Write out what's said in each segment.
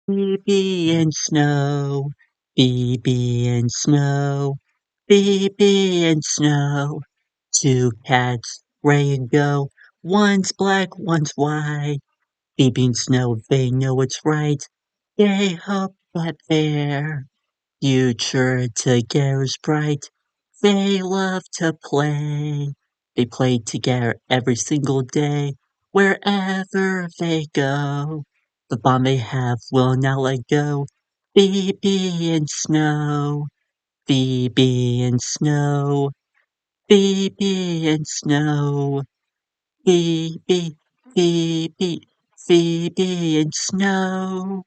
Phoebe and Snow, Phoebe and Snow, Phoebe and Snow. Two cats ready to go. One's black, one's white. Phoebe and Snow, they know what's right. They hope that their future together is bright. They love to play. They play together every single day, wherever they go. The bond they have will not let go. Phoebe and Snow, Phoebe and Snow, Phoebe and Snow, Phoebe, Phoebe, Phoebe and Snow.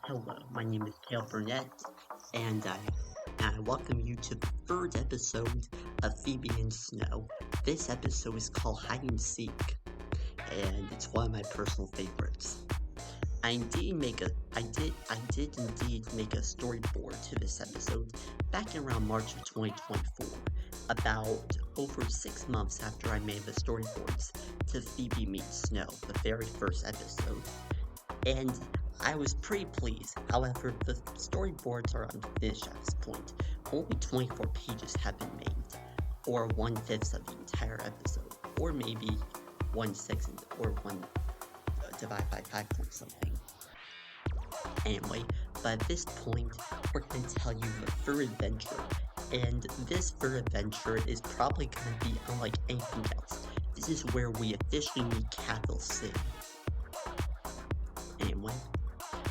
Hello, my name is Cale Burnett, and I welcome you to the third episode of Phoebe and Snow. This episode is called Hide and Seek, and it's one of my personal favorites. I did indeed make a storyboard to this episode back in around March of 2024, about over 6 months after I made the storyboards to Phoebe Meets Snow, the very first episode. And I was pretty pleased. However, the storyboards are unfinished at this point. Only 24 pages have been made, or 1/5 of the entire episode, or maybe 1/6 or 1 divided by 5 point something. Anyway, but at this point, we're going to tell you the third adventure, and this third adventure is probably going to be unlike anything else. This is where we officially meet Cavill Sin. Anyway,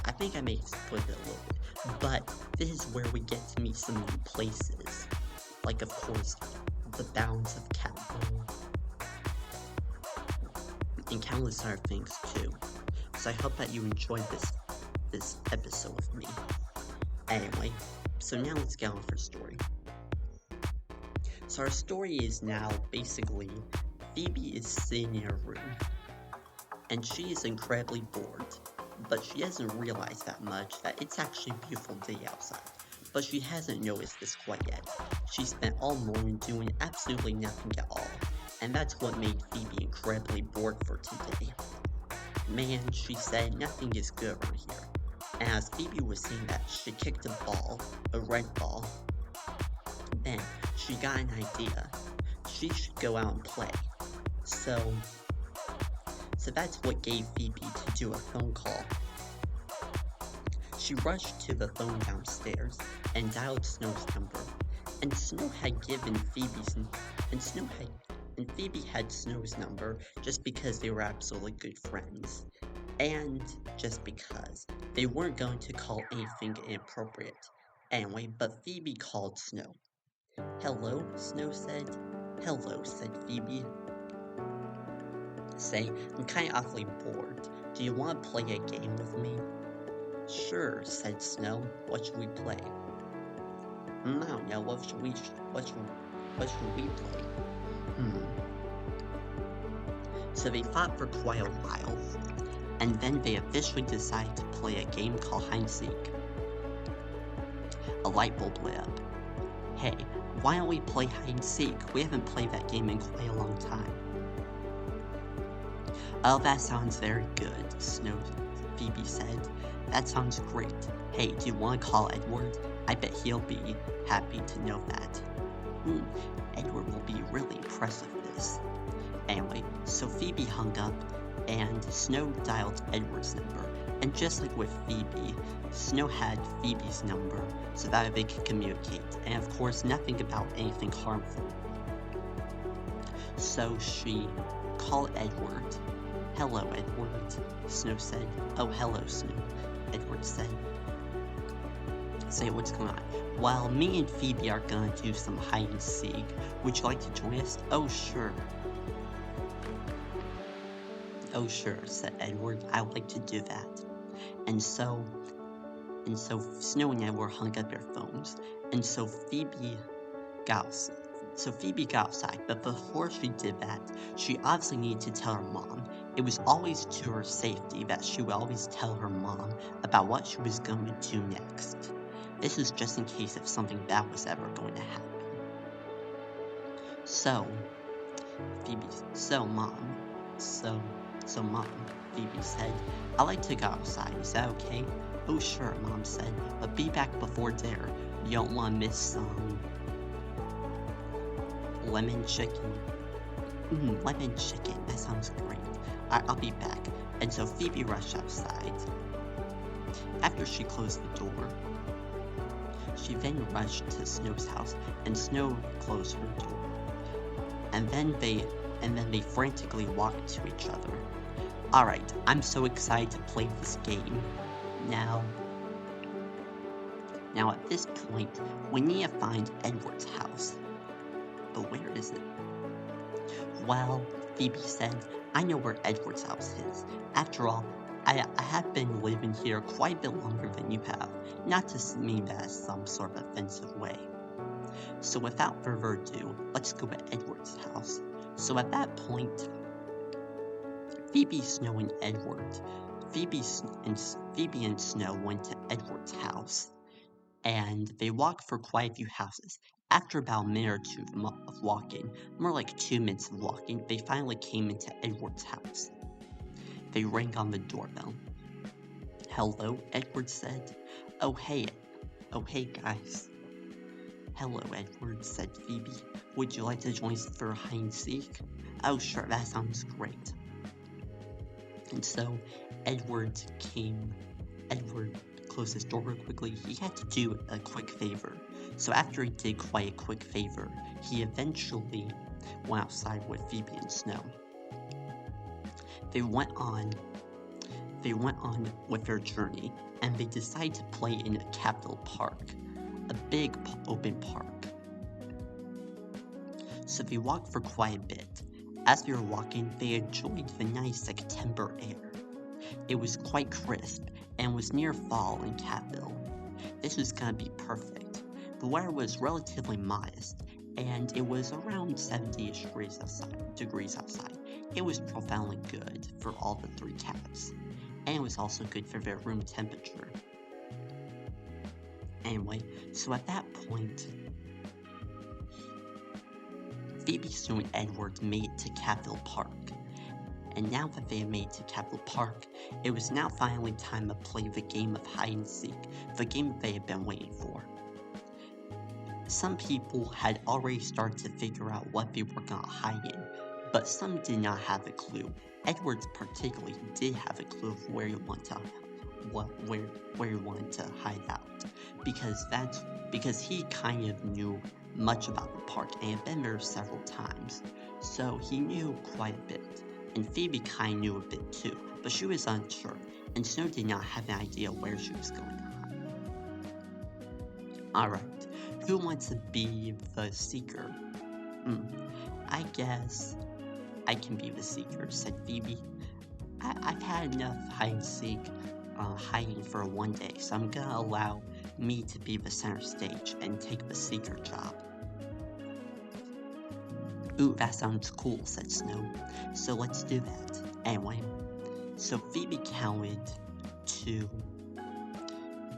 I think I may have split it a little bit, but this is where we get to meet some new places. Like, of course, the bounds of Cavill, and countless other things too. So I hope that you enjoyed this episode with me. Anyway, so now let's get on with our story. So our story is now basically Phoebe is sitting in her room, and she is incredibly bored, but she doesn't realize that much that it's actually a beautiful day outside. But she hasn't noticed this quite yet. She spent all morning doing absolutely nothing at all, and that's what made Phoebe incredibly bored for today. Man, she said, nothing is good around here. And as Phoebe was saying that, she kicked a ball, a red ball. Then she got an idea. She should go out and play. So that's what gave Phoebe to do a phone call. She rushed to the phone downstairs and dialed Snow's number. And Snow had given Phoebe had Snow's number just because they were absolutely good friends. And just because they weren't going to call anything inappropriate. Anyway, but Phoebe called Snow. Hello, Snow said. Hello, said Phoebe. Say, I'm kinda awfully bored. Do you want to play a game with me? Sure, said Snow. What should we play? I don't know. What should we play? So they fought for quite a while, and then they officially decided to play a game called Hide and Seek. A light bulb lit up. Hey, why don't we play Hide and Seek? We haven't played that game in quite a long time. Oh, that sounds very good, Phoebe said. That sounds great. Hey, do you want to call Edward? I bet he'll be happy to know that. Edward will be really impressed with this. Anyway, so Phoebe hung up, and Snow dialed Edward's number. And just like with Phoebe, Snow had Phoebe's number so that they could communicate, and of course nothing about anything harmful. So she called Edward. Hello, Edward, Snow said. Oh, hello, Snow, Edward said. Say, what's going on? Well, me and Phoebe are gonna do some hide and seek. Would you like to join us? Oh, sure. Oh, sure, said Edward. I'd like to do that. And so Snow and Edward hung up their phones, and so Phoebe got outside, but before she did that, she obviously needed to tell her mom. It was always to her safety that she would always tell her mom about what she was going to do next. This is just in case if something bad was ever going to happen. So, Phoebe, so, Mom, Phoebe said, "I like to go outside, is that okay?" "Oh, sure," Mom said, "but be back before dinner. You don't want to miss some lemon chicken." Lemon chicken, that sounds great. I'll be back. And so Phoebe rushed outside. After she closed the door, she then rushed to Snow's house, and Snow closed her door. And then they frantically walked to each other. "Alright, I'm so excited to play this game. Now at this point, we need to find Edward's house. But where is it?" "Well," Phoebe said, "I know where Edward's house is. After all, I have been living here quite a bit longer than you have, not to mean that as some sort of offensive way. So without further ado, let's go to Edward's house." So at that point, Phoebe, Snow, and Edward, Phoebe and Snow went to Edward's house, and they walked for quite a few houses. After about a minute or two of walking, more like 2 minutes of walking, they finally came into Edward's house. They rang on the doorbell. "Hello," Edward said. Oh hey guys." "Hello, Edward," said Phoebe. "Would you like to join us for hide and seek?" "Oh sure, that sounds great." And so Edward closed his door real quickly. He had to do a quick favor. So after he did quite a quick favor, he eventually went outside with Phoebe and Snow. They went on with their journey, and they decided to play in a Capitol Park, a big open park. So they walked for quite a bit. As they were walking, they enjoyed the nice September air. It was quite crisp, and was near fall in Capitol. This was gonna be perfect. The weather was relatively modest, and it was around 70-ish degrees outside. It was profoundly good for all the 3 cats, and it was also good for their room temperature. Anyway, so at that point, Phoebe, Snow, and Edward made it to Capitol Park. And now that they had made it to Capitol Park, it was now finally time to play the game of hide and seek, the game they had been waiting for. Some people had already started to figure out what they were gonna hide in, but some did not have a clue. Edward particularly did have a clue of where he wanted to hide out, because he kind of knew much about the park and had been there several times, so he knew quite a bit. And Phoebe kind of knew a bit too, but she was unsure, and Snow did not have an idea where she was going to hide. Alright, who wants to be the seeker? I guess I can be the seeker, said Phoebe. I've had enough hide and seek hiding for one day, so I'm gonna allow me to be the center stage and take the seeker job. Ooh, that sounds cool, said Snow. So let's do that. Anyway, so Phoebe counted to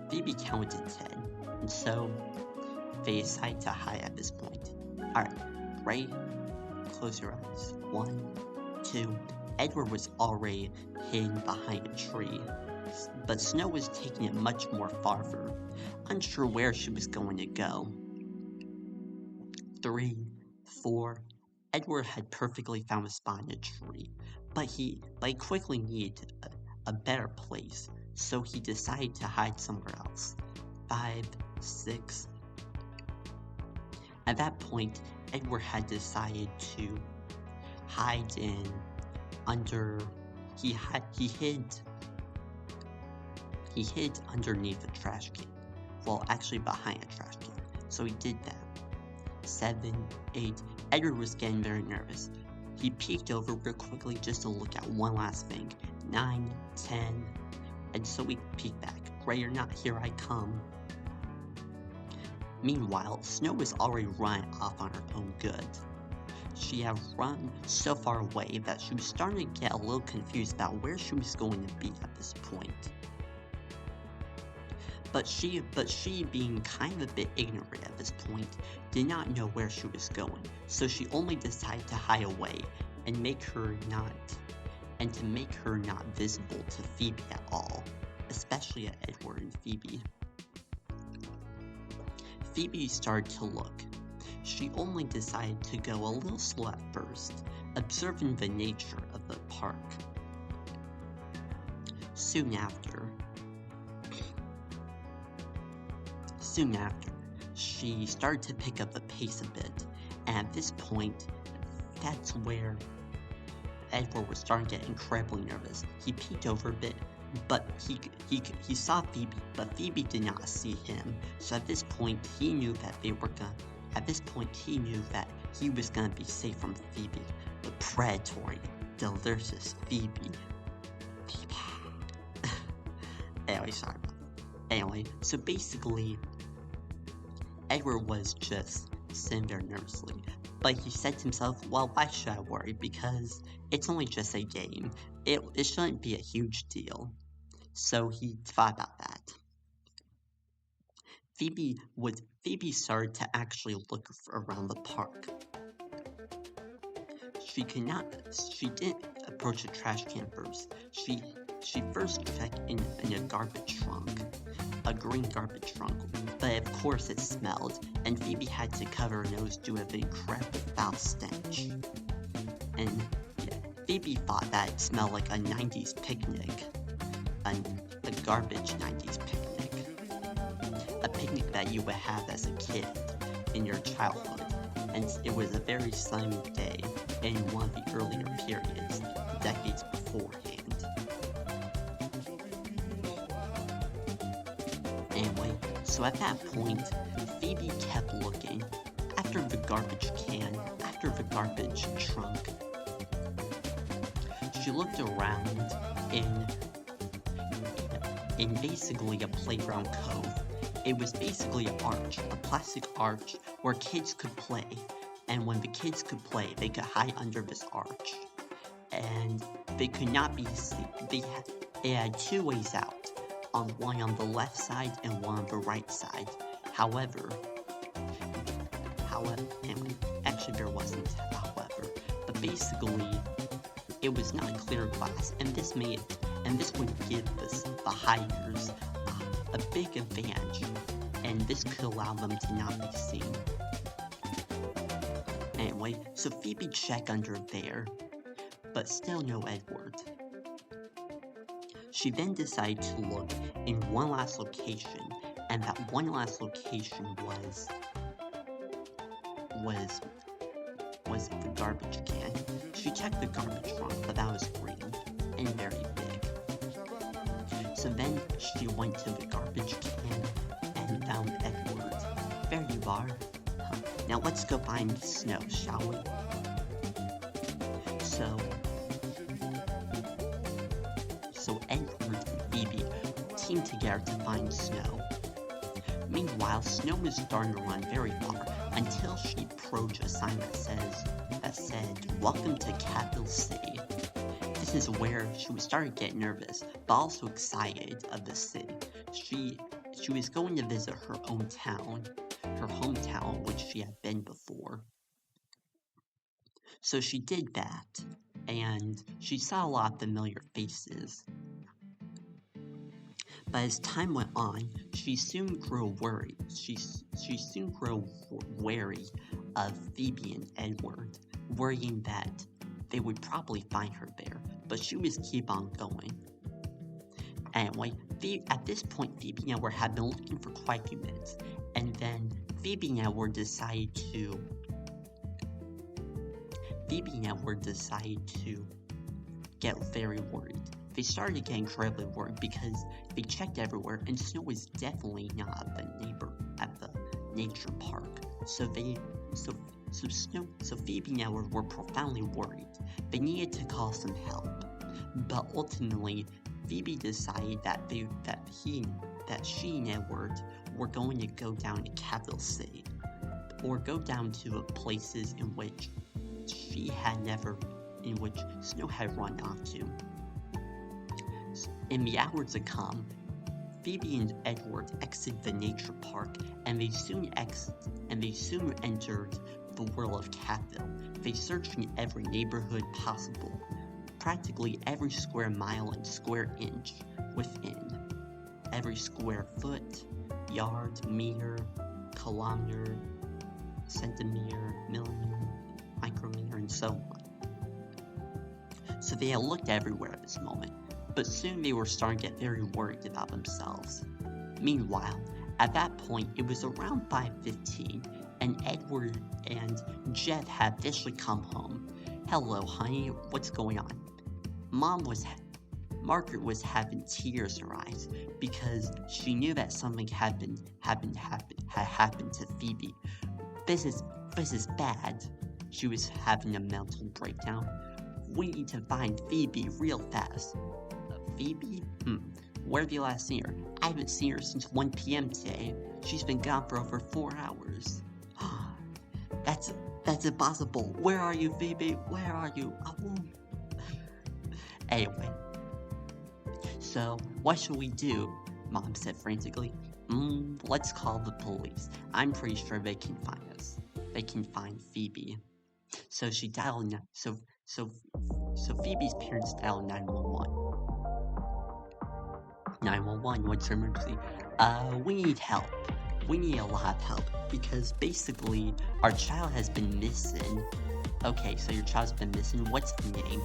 10, and so they decide to hide at this point. Alright, ready? Close your eyes. 1, 2. Edward was already hidden behind a tree, but Snow was taking it much more farther, unsure where she was going to go. 3, 4. Edward had perfectly found a spot in a tree, but he quickly needed a better place, so he decided to hide somewhere else. 5, 6. At that point, Edward had decided to hide he hid underneath a trash can. Well, actually behind a trash can. So he did that. 7, 8. Edward was getting very nervous. He peeked over real quickly just to look at one last thing. 9, 10. And so he peeked back. Ready or not, here I come. Meanwhile, Snow was already running off on her own good. She had run so far away that she was starting to get a little confused about where she was going to be at this point. But she being kind of a bit ignorant at this point, did not know where she was going, so she only decided to hide away and to make her not visible to Phoebe at all, especially at Edward and Phoebe. Phoebe started to look. She only decided to go a little slow at first, observing the nature of the park. Soon after, she started to pick up the pace a bit, and at this point, that's where Edward was starting to get incredibly nervous. He peeked over a bit, but he saw Phoebe, but Phoebe did not see him. So at this point, he knew that he was gonna be safe from Phoebe, the predatory, delicious Phoebe. Anyway, so basically, Edward was just sitting there nervously, but he said to himself, well, why should I worry, because it's only just a game. It shouldn't be a huge deal. So he thought about that. Phoebe started to actually look around the park. She didn't approach the trash can first. She first checked in a garbage trunk, a green garbage trunk, but of course it smelled, and Phoebe had to cover her nose due to the incredible foul stench. And yeah, Phoebe thought that it smelled like a 90s picnic, a garbage 90s picnic, a picnic that you would have as a kid in your childhood, and it was a very sunny day in one of the earlier periods, decades beforehand. Anyway, so at that point, Phoebe kept looking after the garbage trunk. She looked around in basically a playground cove. It was basically an arch, a plastic arch where kids could play. And when the kids could play, they could hide under this arch. And they could not be seen. It had two ways out. One on the left side and one on the right side. However, anyway, actually there wasn't a however, but basically it was not clear glass, and this would give the hiders a big advantage, and this could allow them to not be seen. Anyway, so Phoebe checked under there, but still no Edward. She then decided to look in one last location, and that one last location was the garbage can. She checked the garbage trunk, but that was green and very big. So then she went to the garbage can and found Edward. There you are. Now let's go find Snow, shall we? So Edward and Phoebe teamed together to find Snow. Meanwhile, Snow was starting to run very far until she approached a sign that said, "Welcome to Capital City." This is where she started getting nervous, but also excited of the city. She was going to visit her hometown, which she had been before. So she did that, and she saw a lot of familiar faces. But as time went on, she soon grew worried. She soon grew wary of Phoebe and Edward, worrying that they would probably find her there. But she was keep on going. Anyway, at this point, Phoebe and Edward had been looking for quite a few minutes, and then Phoebe and Edward decided to get very worried. They started getting incredibly worried because they checked everywhere, and Snow was definitely not at the nature park. So Phoebe and Edward were profoundly worried. They needed to call some help, but ultimately, Phoebe decided that she and Edward were going to go down to Capital City, or go down to places in which Snow had run off to. In the hours to come, Phoebe and Edward exit the nature park, and they soon entered the world of Catville. They searched in every neighborhood possible, practically every square mile and square inch within, every square foot, yard, meter, kilometer, centimeter, millimeter, micrometer, and so on. So they had looked everywhere at this moment, but soon they were starting to get very worried about themselves. Meanwhile, at that point, it was around 5:15, and Edward and Jeff had officially come home. "Hello, honey, what's going on?" Margaret was having tears in her eyes because she knew that something had happened to Phoebe. This is bad. She was having a mental breakdown. "We need to find Phoebe real fast." Phoebe? Where have you last seen her? I haven't seen her since 1 p.m. today. She's been gone for over 4 hours. That's impossible. Where are you, Phoebe? Where are you? Anyway. "So, what should we do?" Mom said frantically. Let's call the police. I'm pretty sure they can find us. They can find Phoebe." So she dialed so Phoebe's parents dialed 911. 911, what's your emergency? We need help. We need a lot of help because basically our child has been missing. Okay, so your child's been missing. What's the name?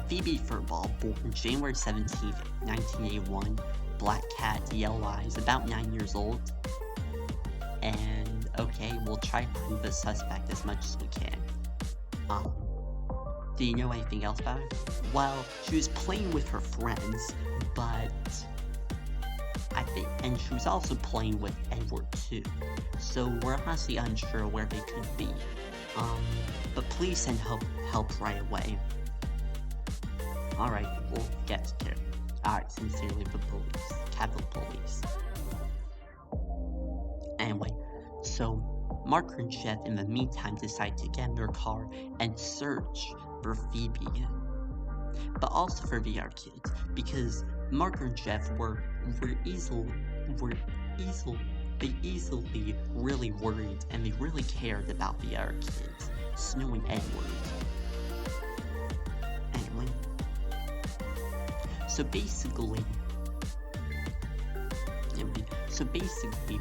Phoebe Furball, born January 17th, 1981. Black cat, yellow eyes, about 9 years old. And, okay, we'll try to find the suspect as much as we can. Do you know anything else about her? Well, she was playing with her friends, but and she was also playing with Edward too. So we're honestly unsure where they could be. But please send help right away. Alright, we'll get to it. Alright, sincerely, the police. Capital Police. Anyway, so Mark and Jeff in the meantime decide to get in their car and search for Phoebe. But also for VR kids, because Mark and Jeff easily really worried, and they really cared about the other kids, Snow and Edward. Anyway, so basically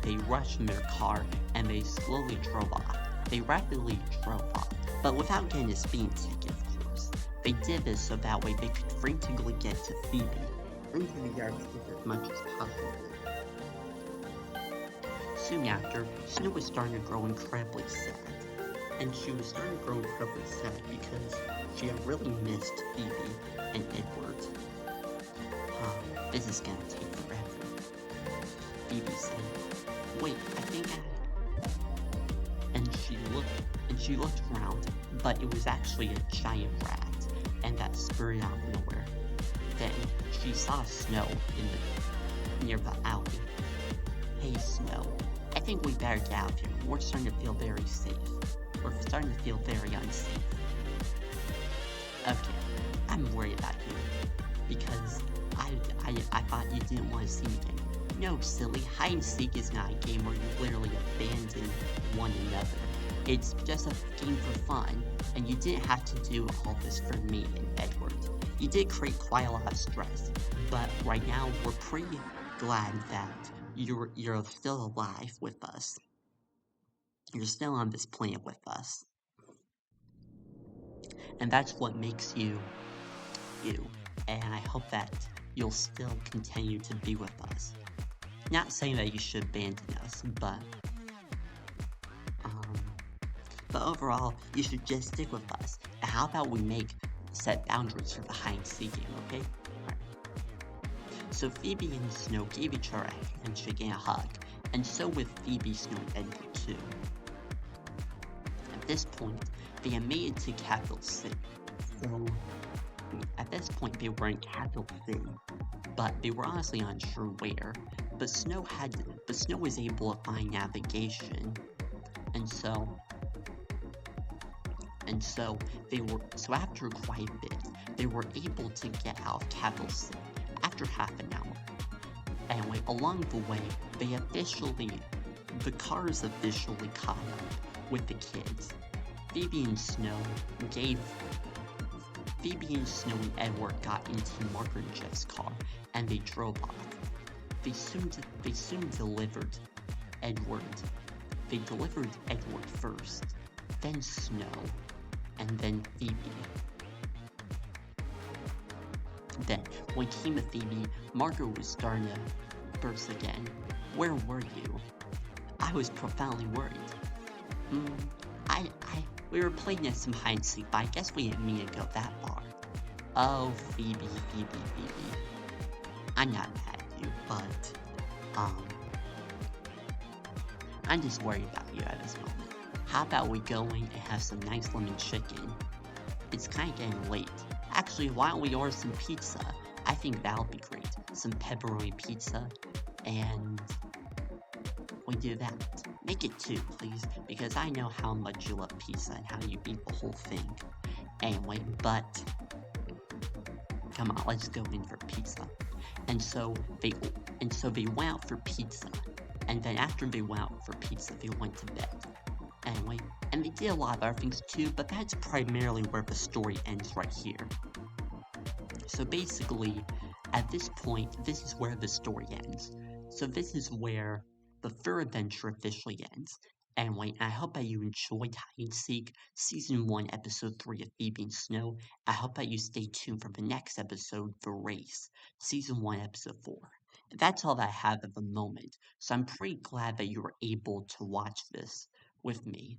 they rushed in their car and they slowly drove off. They rapidly drove off, but without getting a speeding ticket, of course. They did this so that way they could frantically get to Phoebe, into the yard as much as possible. Soon after, Snow was starting to grow incredibly sad. And she was starting to grow incredibly sad because she had really missed Phoebe and Edward. This is gonna take forever. Phoebe said, "Wait, I think I..." And she looked around, but it was actually a giant rat, and that scurried out of nowhere. Then she saw Snow near the alley. "Hey, Snow, I think we better get out of here. We're starting to feel very safe. We're starting to feel very unsafe." "Okay, I'm worried about you, because I thought you didn't want to see me again." "No, silly, hide and seek is not a game where you literally abandon one another. It's just a game for fun, and you didn't have to do all this for me and Edward. You did create quite a lot of stress, but right now we're pretty glad that you're still alive with us. You're still on this planet with us. And that's what makes you, you. And I hope that you'll still continue to be with us. Not saying that you should abandon us, but overall, you should just stick with us. And how about we set boundaries for the hide and seek game, okay?" Alright. So Phoebe and Snow gave each other a handshake and a hug, and so with Phoebe, Snow, and Edward too. At this point, they had made it to Capital City. So, at this point, they were in Capital City, but they were honestly unsure where. But Snow was able to find navigation, and so after quite a bit, they were able to get out of Capital City after half an hour. And Anyway, along the way, the cars officially caught up with the kids. Phoebe and Snow gave Phoebe and Snow and Edward got into Margaret and Jeff's car, and they drove off. They soon delivered Edward. They delivered Edward first, then Snow, and then Phoebe. Then, when it came to Phoebe, Margaret was starting to burst again. Where were you? I was profoundly worried. We were playing at some hide and seek, but I guess we didn't mean to go that far. Oh, Phoebe. I'm not mad at you, but, I'm just worried about you at this moment. How about we go in and have some nice lemon chicken? It's kinda getting late. Actually, why don't we order some pizza? I think that'll be great. Some pepperoni pizza, and we do that. Make it 2, please, because I know how much you love pizza and how you eat the whole thing. Anyway, but come on, let's go in for pizza. And so they went out for pizza, and then after they went out for pizza, they went to bed. Anyway, and they did a lot of other things too, but that's primarily where the story ends right here. So basically, at this point, this is where the story ends. So this is where the third adventure officially ends. Anyway, I hope that you enjoyed Hide and Seek Season 1, Episode 3 of Phoebe and Snow. I hope that you stay tuned for the next episode, The Race, Season 1, Episode 4. That's all that I have at the moment, so I'm pretty glad that you were able to watch this with me.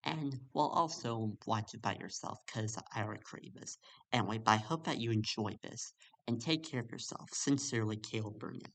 And, well, also watch it by yourself, because I already created this. Anyway, but I hope that you enjoyed this, and take care of yourself. Sincerely, Caleb Burnett.